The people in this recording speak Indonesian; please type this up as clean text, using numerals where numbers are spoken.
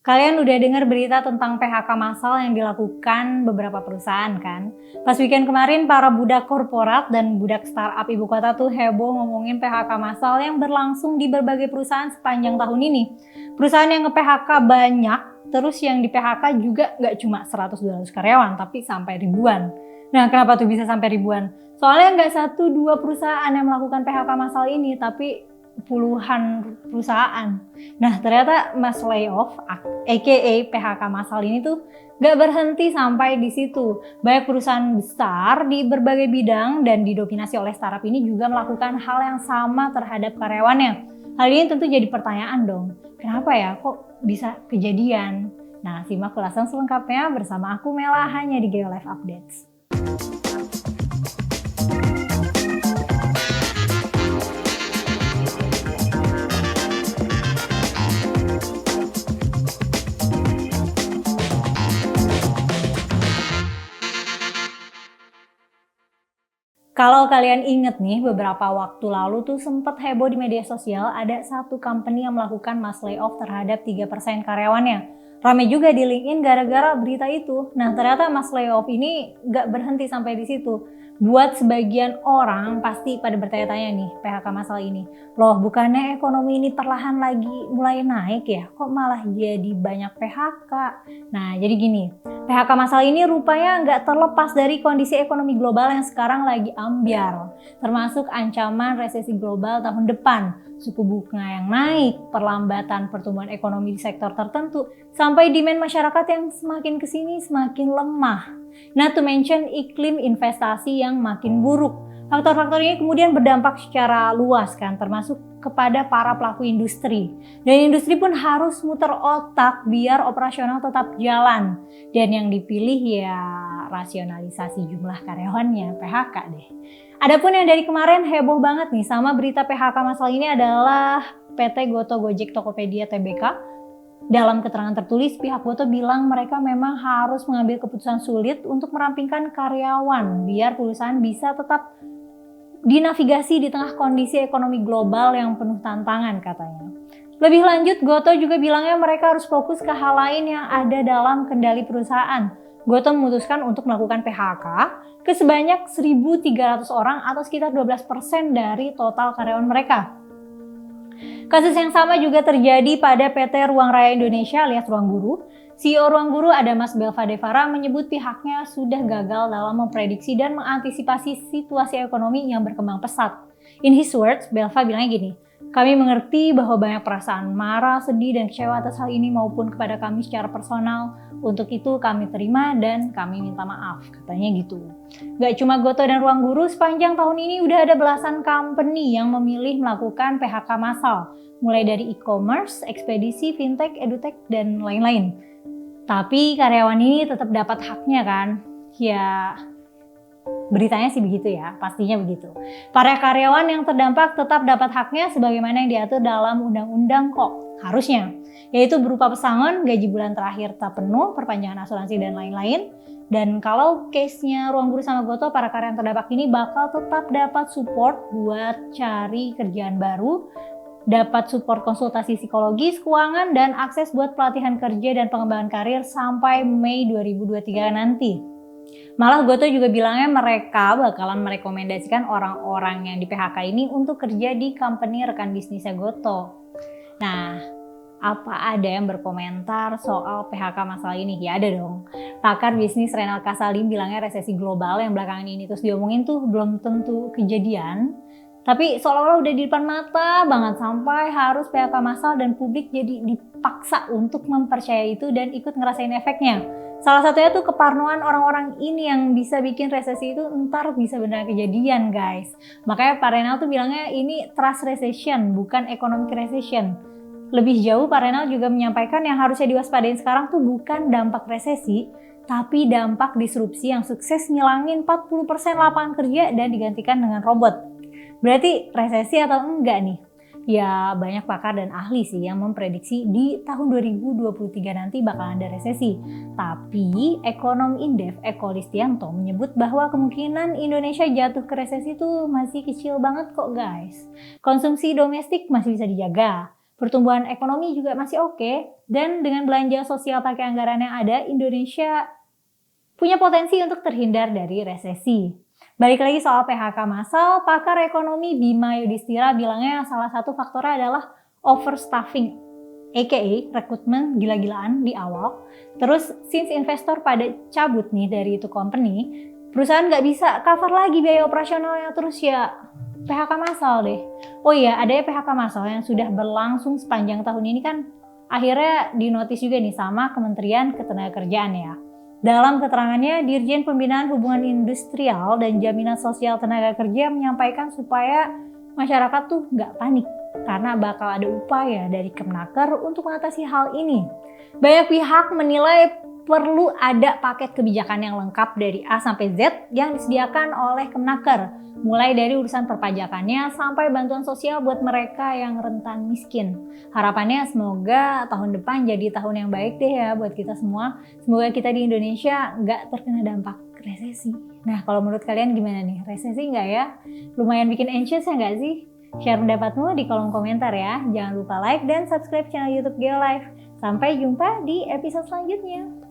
Kalian udah dengar berita tentang PHK massal yang dilakukan beberapa perusahaan kan? Pas weekend kemarin para budak korporat dan budak startup ibu kota tuh heboh ngomongin PHK massal yang berlangsung di berbagai perusahaan sepanjang tahun ini. Perusahaan yang nge-PHK banyak, terus yang di PHK juga nggak cuma 100-200 karyawan, tapi sampai ribuan. Nah, kenapa tuh bisa sampai ribuan? Soalnya nggak 1-2 perusahaan yang melakukan PHK massal ini, tapi puluhan perusahaan. Nah, ternyata mass layoff, aka PHK massal ini tuh gak berhenti sampai di situ. Banyak perusahaan besar di berbagai bidang dan didominasi oleh startup ini juga melakukan hal yang sama terhadap karyawannya. Hal ini tentu jadi pertanyaan dong, kenapa ya kok bisa kejadian? Nah, simak ulasan selengkapnya bersama aku Mela hanya di Geolife Updates. Kalau kalian inget nih, beberapa waktu lalu tuh sempat heboh di media sosial ada satu company yang melakukan mass layoff terhadap 3% karyawannya. Rame juga di LinkedIn gara-gara berita itu. Nah, ternyata mass layoff ini nggak berhenti sampai di situ. Buat sebagian orang pasti pada bertanya-tanya nih, PHK massal ini. Loh, bukannya ekonomi ini perlahan lagi mulai naik ya? Kok malah jadi banyak PHK? Nah, jadi gini. PHK massal ini rupanya nggak terlepas dari kondisi ekonomi global yang sekarang lagi ambyar, termasuk ancaman resesi global tahun depan, suku bunga yang naik, perlambatan pertumbuhan ekonomi di sektor tertentu, sampai demand masyarakat yang semakin kesini semakin lemah. Not to mention iklim investasi yang makin buruk. Faktor-faktor ini kemudian berdampak secara luas kan, termasuk kepada para pelaku industri. Dan industri pun harus muter otak biar operasional tetap jalan. Dan yang dipilih ya rasionalisasi jumlah karyawannya, PHK deh. Adapun yang dari kemarin heboh banget nih sama berita PHK massal ini adalah PT Goto Gojek Tokopedia Tbk. Dalam keterangan tertulis, pihak Goto bilang mereka memang harus mengambil keputusan sulit untuk merampingkan karyawan biar perusahaan bisa tetap dinavigasi di tengah kondisi ekonomi global yang penuh tantangan katanya. Lebih lanjut, Goto juga bilangnya mereka harus fokus ke hal lain yang ada dalam kendali perusahaan. Goto memutuskan untuk melakukan PHK ke sebanyak 1.300 orang atau sekitar 12% dari total karyawan mereka. Kasus yang sama juga terjadi pada PT Ruang Raya Indonesia alias Ruang Guru. CEO Ruang Guru Adamas Belva Devara menyebut pihaknya sudah gagal dalam memprediksi dan mengantisipasi situasi ekonomi yang berkembang pesat. In his words, Belva bilangnya gini, kami mengerti bahwa banyak perasaan marah, sedih, dan kecewa atas hal ini maupun kepada kami secara personal. Untuk itu kami terima dan kami minta maaf, katanya gitu. Gak cuma Goto dan Ruang Guru, sepanjang tahun ini udah ada belasan company yang memilih melakukan PHK massal. Mulai dari e-commerce, ekspedisi, fintech, edutech, dan lain-lain. Tapi karyawan ini tetap dapat haknya kan? Ya, beritanya sih begitu ya, pastinya begitu. Para karyawan yang terdampak tetap dapat haknya sebagaimana yang diatur dalam undang-undang kok, harusnya. Yaitu berupa pesangon, gaji bulan terakhir tak penuh, perpanjangan asuransi, dan lain-lain. Dan kalau case-nya Ruang Guru sama Goto, para karyawan terdampak ini bakal tetap dapat support buat cari kerjaan baru, dapat support konsultasi psikologis, keuangan, dan akses buat pelatihan kerja dan pengembangan karir sampai Mei 2023 nanti. Malah Goto juga bilangnya mereka bakalan merekomendasikan orang-orang yang di PHK ini untuk kerja di company rekan bisnisnya Goto. Nah, apa ada yang berkomentar soal PHK masalah ini? Ya ada dong. Pakar bisnis Renal Kasalim bilangnya resesi global yang belakangan ini terus diomongin tuh belum tentu kejadian. Tapi seolah-olah udah di depan mata banget sampai harus PHK massal dan publik jadi dipaksa untuk mempercayai itu dan ikut ngerasain efeknya. Salah satunya tuh keparnoan orang-orang ini yang bisa bikin resesi itu ntar bisa benar kejadian guys. Makanya Pak Renal tuh bilangnya ini trust recession bukan economic recession. Lebih jauh Pak Renal juga menyampaikan yang harusnya diwaspadain sekarang tuh bukan dampak resesi, tapi dampak disrupsi yang sukses ngilangin 40% lapangan kerja dan digantikan dengan robot. Berarti resesi atau enggak nih? Ya banyak pakar dan ahli sih yang memprediksi di tahun 2023 nanti bakal ada resesi. Tapi ekonom Indef Eko Listianto menyebut bahwa kemungkinan Indonesia jatuh ke resesi itu masih kecil banget kok guys. Konsumsi domestik masih bisa dijaga. pertumbuhan ekonomi juga masih oke, dan dengan belanja sosial pakai anggaran yang ada, Indonesia punya potensi untuk terhindar dari resesi. Balik lagi soal PHK massal, pakar ekonomi Bima Yudhistira bilangnya salah satu faktornya adalah overstaffing, aka rekrutmen gila-gilaan di awal. Terus since investor pada cabut nih dari itu company, perusahaan nggak bisa cover lagi biaya operasionalnya, terus ya PHK massal deh. Oh iya, ada ya PHK massal yang sudah berlangsung sepanjang tahun ini kan akhirnya dinotis juga nih sama Kementerian Ketenagakerjaan ya. Dalam keterangannya, Dirjen Pembinaan Hubungan Industrial dan Jaminan Sosial Tenaga Kerja menyampaikan supaya masyarakat tuh nggak panik karena bakal ada upaya dari Kemenaker untuk mengatasi hal ini. Banyak pihak menilai perlu ada paket kebijakan yang lengkap dari A sampai Z yang disediakan oleh Kemenaker, mulai dari urusan perpajakannya sampai bantuan sosial buat mereka yang rentan miskin. Harapannya semoga tahun depan jadi tahun yang baik deh ya buat kita semua. Semoga kita di Indonesia nggak terkena dampak resesi. Nah, kalau menurut kalian gimana nih? Resesi nggak ya? Lumayan bikin anxious ya nggak sih? Share pendapatmu di kolom komentar ya. Jangan lupa like dan subscribe channel YouTube GeoLife. Sampai jumpa di episode selanjutnya.